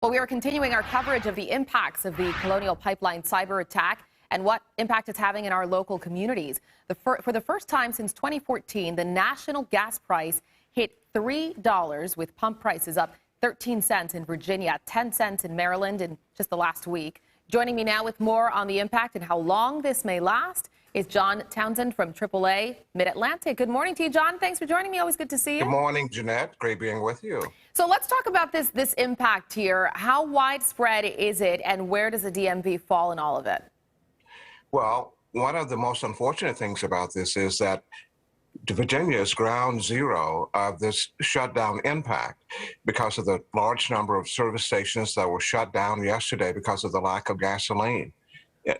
Well, we are continuing our coverage of the impacts of the Colonial Pipeline cyber attack and what impact it's having in our local communities. For the first time since 2014, the national gas price hit $3, with pump prices up 13 cents in Virginia, 10 cents in Maryland in just the last week. Joining me now with more on the impact and how long this may last is John Townsend from AAA Mid-Atlantic. Good morning to you, John. Thanks for joining me. Always good to see you. Good morning, Jeanette. Great being with you. So let's talk about this impact here. How widespread is it, and where does the DMV fall in all of it? Well, one of the most unfortunate things about this is that Virginia is ground zero of this shutdown impact because of the large number of service stations that were shut down yesterday because of the lack of gasoline.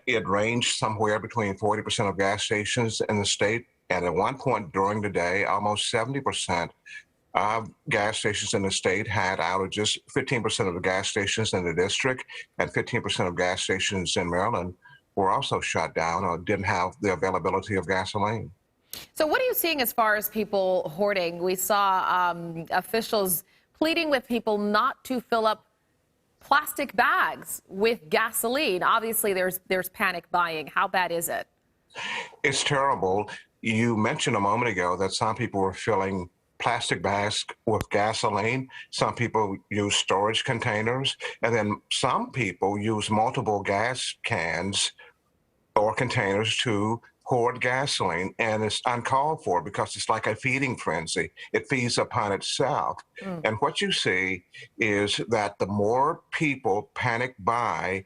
It ranged somewhere between 40% of gas stations in the state, and at one point during the day, almost 70% of gas stations in the state had outages. 15% of the gas stations in the district and 15% of gas stations in Maryland were also shut down or didn't have the availability of gasoline. So what are you seeing as far as people hoarding? We saw officials pleading with people not to fill up plastic bags with gasoline. Obviously, there's panic buying. How bad is it? It's terrible. You mentioned a moment ago that some people were filling plastic bags with gasoline. Some people use storage containers, and then some people use multiple gas cans or containers to hoard gasoline, and it's uncalled for because it's like a feeding frenzy. It feeds upon itself. And what you see is that the more people panic buy,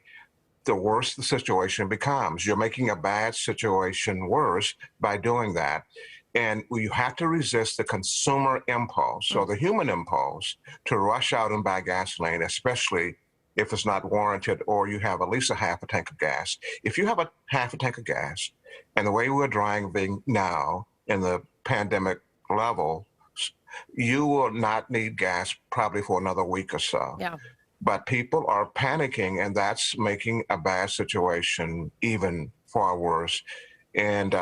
the worse the situation becomes. You're making a bad situation worse by doing that. And you have to resist the consumer impulse, or the human impulse, to rush out and buy gasoline, especially if it's not warranted or you have at least a half a tank of gas. If you have a half a tank of gas, and the way we're driving now in the pandemic level, you will not need gas probably for another week or so. Yeah. But people are panicking, and that's making a bad situation even far worse. And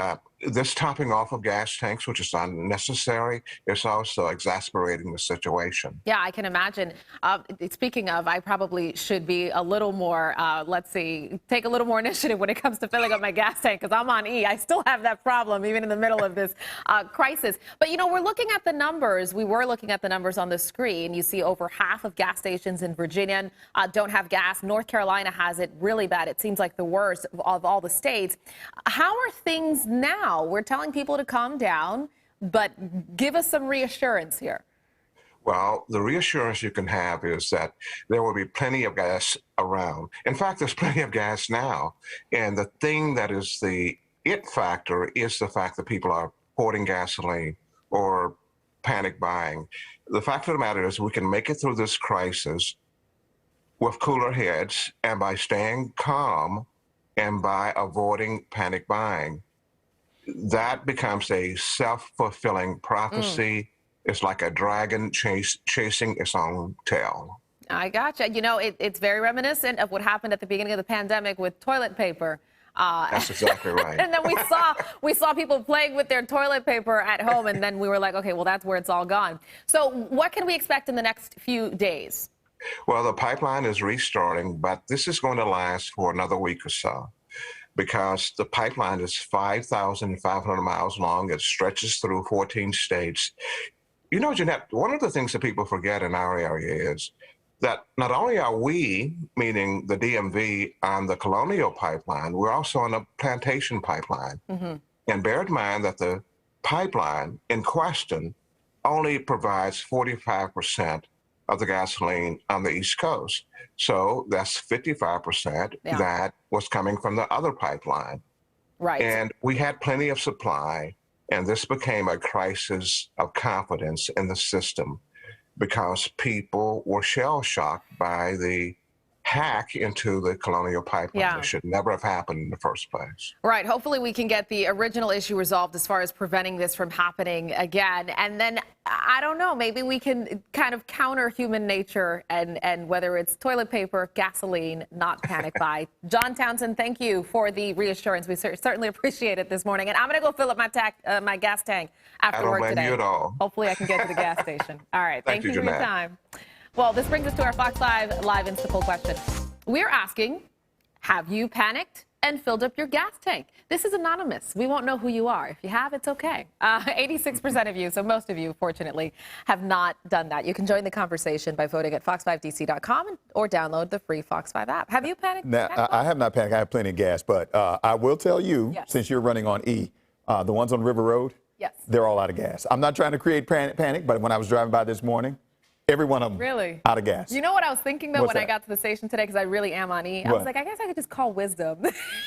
this topping off of gas tanks, which is unnecessary, is also exacerbating the situation. Yeah, I can imagine. Speaking of, I probably should be a little more, take a little more initiative when it comes to filling up my gas tank, because I'm on E. I still have that problem, even in the middle of this crisis. But, you know, we're looking at the numbers. We were looking at the numbers on the screen. You see over half of gas stations in Virginia don't have gas. North Carolina has it really bad. It seems like the worst of all the states. How are things now? We're telling people to calm down, but give us some reassurance here. Well, the reassurance you can have is that there will be plenty of gas around. In fact, there's plenty of gas now. And the thing that is the it factor is the fact that people are hoarding gasoline or panic buying. The fact of the matter is we can make it through this crisis with cooler heads and by staying calm and by avoiding panic buying. That becomes a self-fulfilling prophecy. It's like a dragon chasing its own tail. I gotcha. You know, it's very reminiscent of what happened at the beginning of the pandemic with toilet paper. That's exactly right. And then we saw people playing with their toilet paper at home, and then we were like, okay, well, that's where it's all gone. So what can we expect in the next few days? Well, the pipeline is restarting, but this is going to last for another week or so, because the pipeline is 5,500 miles long. It stretches through 14 states. You know, Jeanette, one of the things that people forget in our area is that not only are we, meaning the DMV, on the Colonial Pipeline, we're also on the Plantation Pipeline. And bear in mind that the pipeline in question only provides 45% of the gasoline on the East Coast. So that's 55% that was coming from the other pipeline. Right. And we had plenty of supply, and this became a crisis of confidence in the system because people were shell-shocked by the hack into the Colonial Pipeline. It should never have happened in the first place. Right. Hopefully we can get the original issue resolved as far as preventing this from happening again. And then, I don't know, maybe we can kind of counter human nature and whether it's toilet paper, gasoline, not panic buy. John Townsend, thank you for the reassurance. We certainly appreciate it this morning. And I'm going to go fill up my gas tank after work today. I don't blame you at all. Hopefully I can get to the gas station. All right. Thank you for your time. Well, this brings us to our Fox 5 Live Insta Poll question. We're asking, have you panicked and filled up your gas tank? This is anonymous. We won't know who you are. If you have, it's okay. 86% of you, so most of you, fortunately, have not done that. You can join the conversation by voting at fox5dc.com or download the free Fox 5 app. Have you panicked? Now, I have not panicked. I have plenty of gas, but I will tell you, Yes. since you're running on E, the ones on River Road, Yes. they're all out of gas. I'm not trying to create panic, but when I was driving by this morning, every one of them Really? out of gas. You know what I was thinking, though, What's when I that? got to the station today, because I really am on E? I What? was like, I guess I could just call Wisdom.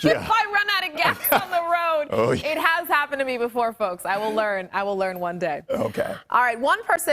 Yeah. If I run out of gas on the road. Oh, yeah. It has happened to me before, folks. I will learn. I will learn one day. Okay. All right, one person